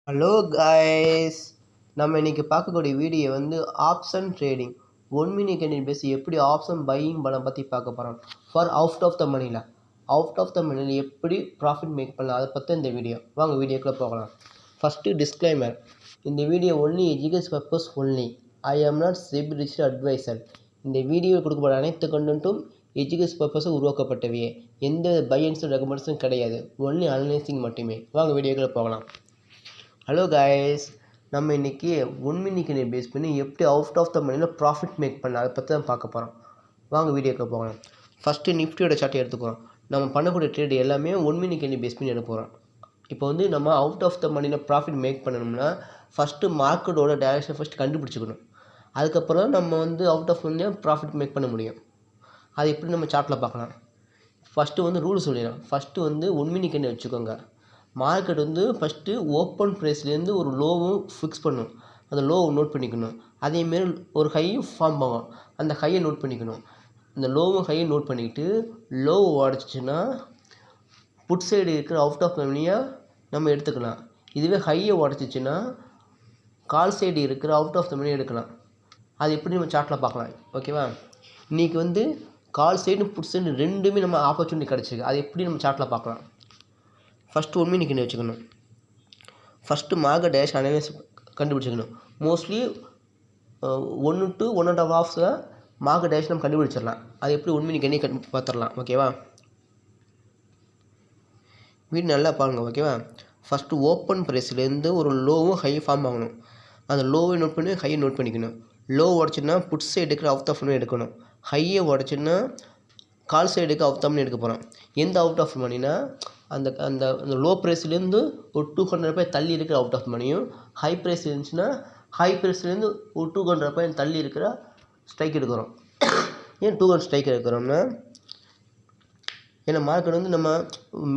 Hello guys, நம்ம இன்னைக்கு பார்க்கக்கூடிய வீடியோ வந்து ஆப்ஷன் ட்ரேடிங் 1 மினிட் கேண்டில் பேசி எப்படி ஆப்ஷன் பையிங் பண்ண பற்றி பார்க்க போகிறோம். ஃபார் அவுட் ஆஃப் த மணியில் எப்படி ப்ராஃபிட் மேக் பண்ணலாம், அதை பற்றி இந்த வீடியோ. வாங்க வீடியோக்குள்ளே போகலாம். ஃபஸ்ட்டு டிஸ்க்ளைமர், இந்த video only education purpose only. I am not SEBI registered advisor. இந்த வீடியோவில் கொடுக்கப்பட்ட அனைத்து கண்டென்ட்டும் எஜுகேஷன் பர்பஸும் உருவாக்கப்பட்டவையே. எந்த பை அண்ட் செல் ரெக்கமெண்டேஷன் கிடையாது, ஒன்லி அனலைசிங் மட்டுமே. வாங்க வீடியோக்குள்ளே போகலாம். ஹலோ காய்ஸ், நம்ம இன்றைக்கி 1 மினிட் கேண்டில் பேஸ் பண்ணி எப்படி அவுட் ஆஃப் த மணியில் ப்ராஃபிட் மேக் பண்ணலாம், அதை பற்றி தான் பார்க்க போகிறோம். வாங்க வீடியோக்கு போகலாம். ஃபஸ்ட்டு நிஃப்டியோட சார்ட்டை எடுத்துக்கிறோம். நம்ம பண்ணக்கூடிய ட்ரேட் எல்லாமே 1 மினிட் கேண்டில் பேஸ் பண்ணி எடுக்க போகிறோம். இப்போ வந்து நம்ம அவுட் ஆஃப் த மணியில் ப்ராஃபிட் மேக் பண்ணணும்னா ஃபஸ்ட்டு மார்க்கெட்டோட டைரக்ஷன் ஃபஸ்ட்டு கண்டுபிடிச்சிக்கணும். அதுக்கப்புறம் நம்ம வந்து அவுட் ஆஃப் மணியில் ப்ராஃபிட் மேக் பண்ண முடியும். அது எப்படி நம்ம சார்ட்டில் பார்க்கலாம். ஃபஸ்ட்டு வந்து ரூல் சொல்லிடலாம். ஃபஸ்ட்டு வந்து 1 மினிட் கேண்டில் வச்சுக்கோங்க. மார்க்கெட் வந்து ஃபஸ்ட்டு ஓப்பன் ப்ரைஸ்லேருந்து ஒரு லோவும் ஃபிக்ஸ் பண்ணும். அந்த லோவை நோட் பண்ணிக்கணும். அதேமாரி ஒரு ஹையும் ஃபார்ம் ஆகும். அந்த ஹையை நோட் பண்ணிக்கணும். இந்த லோவும் ஹையை நோட் பண்ணிக்கிட்டு லோவை உடச்சிச்சின்னா புட் சைடு இருக்கிற அவுட் ஆஃப் மணியை நம்ம எடுத்துக்கலாம். இதுவே ஹையை உடச்சிச்சின்னா கால் சைடு இருக்கிற அவுட் ஆஃப் த மணியை எடுக்கலாம். அது எப்படி நம்ம சார்ட்டில் பார்க்கலாம். ஓகேவா. இன்றைக்கி வந்து கால் சைடு புட் சைடு ரெண்டுமே நம்ம ஆப்பர்ச்சுனிட்டி கிடச்சிருக்கு. அது எப்படி நம்ம சார்ட்டில் பார்க்கலாம். ஃபஸ்ட்டு 1 மினிட் கேண்டில் வச்சுக்கணும். ஃபஸ்ட்டு மார்க்கெட் டேஷ் அனலைஸ் கண்டுபிடிச்சிக்கணும். மோஸ்ட்லி 1 to 1.5 ஹவர்ஸில் மார்க்கெட் டேஷ் நம்ம கண்டுபிடிச்சிடலாம். அது எப்படி 1 மினிட் கேண்டில் பார்த்துடலாம். ஓகேவா. வீடு நல்லா பாருங்கள். ஓகேவா. ஃபஸ்ட்டு ஓப்பன் ப்ரைஸ்லேருந்து ஒரு லோவும் ஹை ஃபார்ம் ஆகணும். அந்த லோவை நோட் பண்ணி ஹையை நோட் பண்ணிக்கணும். லோ உடச்சுன்னா புட் சைடுக்கு அவுட் ஆஃப் மணி எடுக்கணும். ஹையை உடச்சுன்னா கால் சைடுக்கு அவுட் ஆஃப் மணி எடுக்க போகிறோம். எந்த அவுட் ஆஃப் மணினா அந்த அந்த அந்த லோ ப்ரைஸ்லேருந்து ஒரு 200 ரூபாய் தள்ளி இருக்கிற அவுட் ஆஃப் மணியும், ஹை ப்ரைஸ் இருந்துச்சுன்னா ஹை ப்ரைஸ்லேருந்து ஒரு 200 ரூபாய் தள்ளி இருக்கிற ஸ்ட்ரைக் எடுக்கிறோம். ஏன் 200 ஸ்ட்ரைக் எடுக்கிறோம்னா, ஏன்னா மார்க்கெட் வந்து நம்ம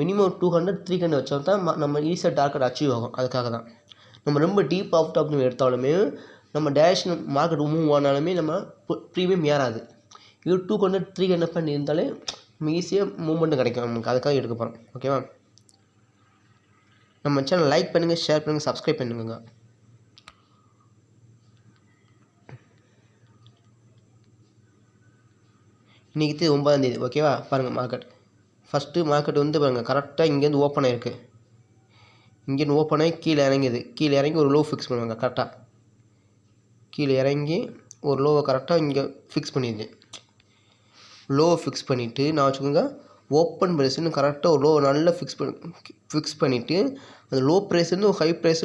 மினிமம் 200 300 வச்சா தான் நம்ம ஈஸியாக டார்கெட் அச்சீவ் ஆகும். அதுக்காக தான் நம்ம ரொம்ப டீப் அவுட் ஆஃப் எடுத்தாலுமே நம்ம டேஷ் மார்க்கெட் மூவ் ஆனாலுமே நம்ம ப்ரீமியம் ஏறாது. இது 200 300 பண்ணி இருந்தாலே நம்ம ஈஸியாக மூவ்மெண்ட்டு கிடைக்கும் நமக்கு. அதுக்காக எடுக்க போகிறோம். ஓகேவா. நம்ம சேனல் லைக் பண்ணுங்கள், ஷேர் பண்ணுங்கள், சப்ஸ்கிரைப் பண்ணுங்க. இன்றைக்கி 9ஆம் தேதி. ஓகேவா. பாருங்கள் மார்க்கெட் ஃபஸ்ட்டு மார்க்கெட் வந்து பாருங்கள் கரெக்டாக இங்கேருந்து ஓப்பன் ஆகிருக்கு. இங்கேருந்து ஓப்பன் ஆகி கீழே இறங்கிது. கீழே இறங்கி ஒரு லோ ஃபிக்ஸ் பண்ணுவாங்க. கரெக்டாக கீழே இறங்கி ஒரு லோவை கரெக்டாக இங்கே ஃபிக்ஸ் பண்ணிடுது. லோவை ஃபிக்ஸ் பண்ணிவிட்டு நான் வச்சுக்கோங்க ஓப்பன் ப்ரைஸ்ன்னு கரெக்டாக ஒரு லோ நல்லா ஃபிக்ஸ் பண்ணிவிட்டு அந்த லோ ப்ரைஸ்லேருந்து ஒரு ஹை ப்ரைஸ்